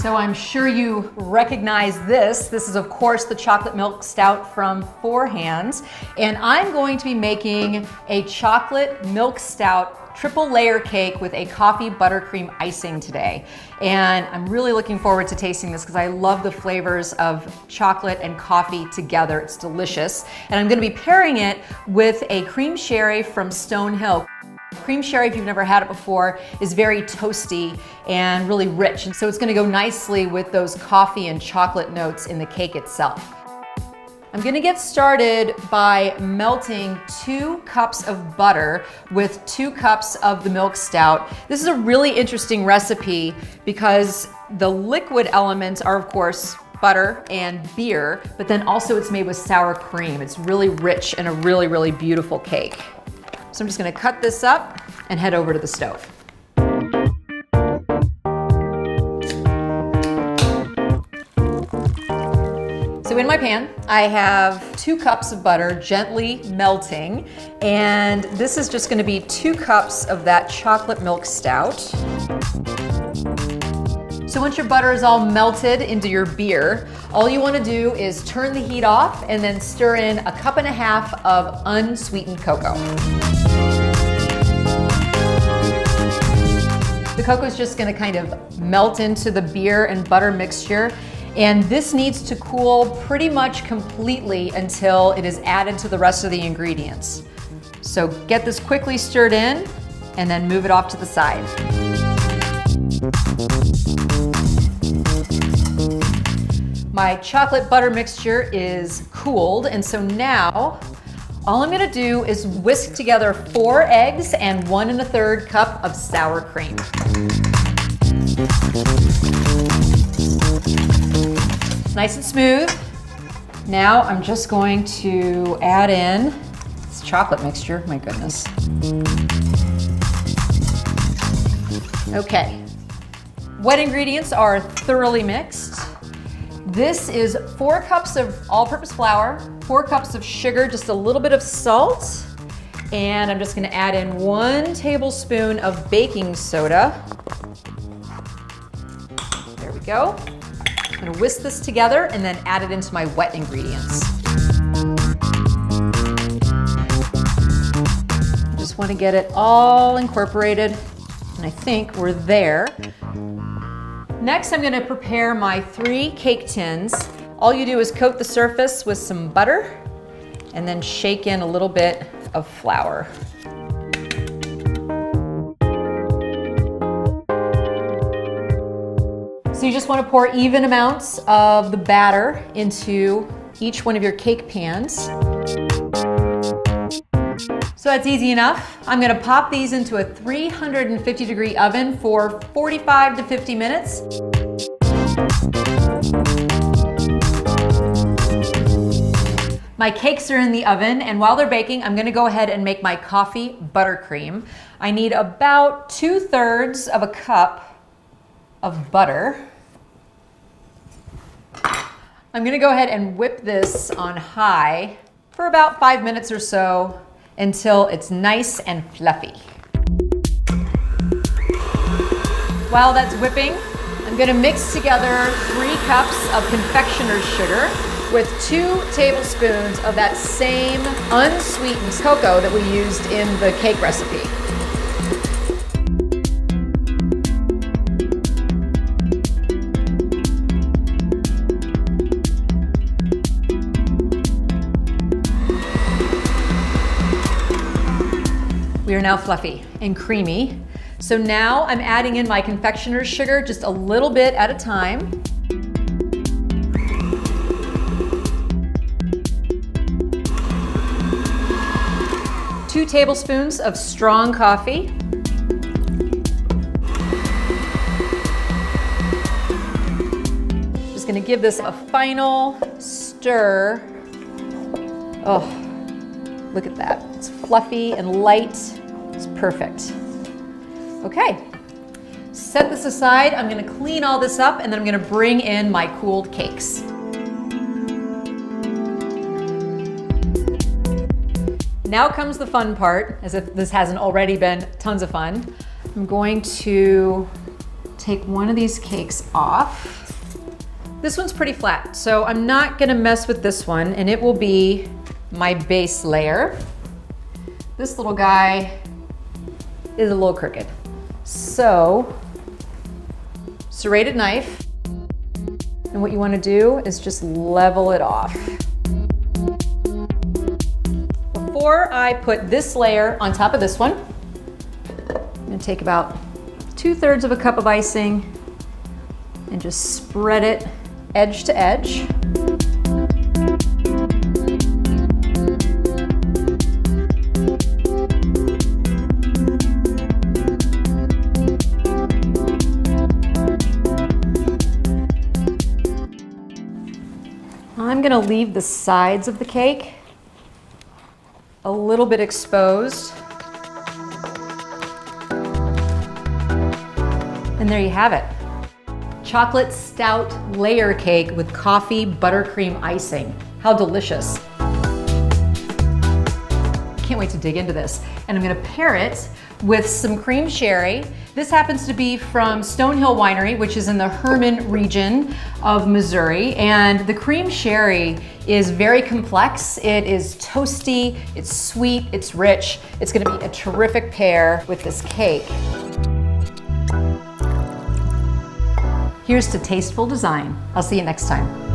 So I'm sure you recognize this. This is, of course, the chocolate milk stout from Four Hands. And I'm going to be making a chocolate milk stout triple layer cake with a coffee buttercream icing today. And I'm really looking forward to tasting this because I love the flavors of chocolate and coffee together. It's delicious. And I'm going to be pairing it with a cream sherry from Stonehill. Cream sherry, if you've never had it before, is very toasty and really rich. And so it's going to go nicely with those coffee and chocolate notes in the cake itself. I'm going to get started by melting 2 cups of butter with 2 cups of the milk stout. This is a really interesting recipe because the liquid elements are, of course, butter and beer, but then also it's made with sour cream. It's really rich and a really, really beautiful cake. So I'm just going to cut this up and head over to the stove. So in my pan, I have 2 cups of butter gently melting, and this is just going to be 2 cups of that chocolate milk stout. So once your butter is all melted into your beer, all you want to do is turn the heat off and then stir in 1.5 cups of unsweetened cocoa. The cocoa is just going to kind of melt into the beer and butter mixture. And this needs to cool pretty much completely until it is added to the rest of the ingredients. So get this quickly stirred in and then move it off to the side. My chocolate butter mixture is cooled, and so now all I'm gonna do is whisk together 4 eggs and 1 1/3 cup of sour cream. Nice and smooth. Now I'm just going to add in this chocolate mixture, my goodness. Okay, wet ingredients are thoroughly mixed. This is 4 cups of all-purpose flour, 4 cups of sugar, just a little bit of salt, and I'm just gonna add in 1 tablespoon of baking soda. There we go. I'm gonna whisk this together and then add it into my wet ingredients. I just wanna get it all incorporated, and I think we're there. Next, I'm gonna prepare my 3 cake tins. All you do is coat the surface with some butter and then shake in a little bit of flour. So you just want to pour even amounts of the batter into each one of your cake pans. So that's easy enough. I'm going to pop these into a 350-degree oven for 45 to 50 minutes. My cakes are in the oven, and while they're baking, I'm going to go ahead and make my coffee buttercream. I need about 2/3 of a cup of butter. I'm gonna go ahead and whip this on high for about 5 minutes or so until it's nice and fluffy. While that's whipping, I'm gonna mix together 3 cups of confectioner's sugar with 2 tablespoons of that same unsweetened cocoa that we used in the cake recipe. We are now fluffy and creamy. So now I'm adding in my confectioner's sugar just a little bit at a time. Two tablespoons of strong coffee. Just gonna give this a final stir. Oh, look at that. It's fluffy and light. It's perfect. Okay, set this aside. I'm gonna clean all this up and then I'm gonna bring in my cooled cakes. Now comes the fun part, as if this hasn't already been tons of fun. I'm going to take one of these cakes off. This one's pretty flat, so I'm not gonna mess with this one, and it will be my base layer. This little guy is a little crooked. So, serrated knife, and what you wanna do is just level it off. Before I put this layer on top of this one, I'm gonna take about 2/3 of a cup of icing and just spread it edge to edge. I'm gonna leave the sides of the cake a little bit exposed. And there you have it. Chocolate stout layer cake with coffee buttercream icing. How delicious. Can't wait to dig into this. And I'm gonna pair it with some cream sherry. This happens to be from Stonehill Winery, which is in the Herman region of Missouri. And the cream sherry is very complex. It is toasty, it's sweet, it's rich. It's gonna be a terrific pair with this cake. Here's to tasteful design. I'll see you next time.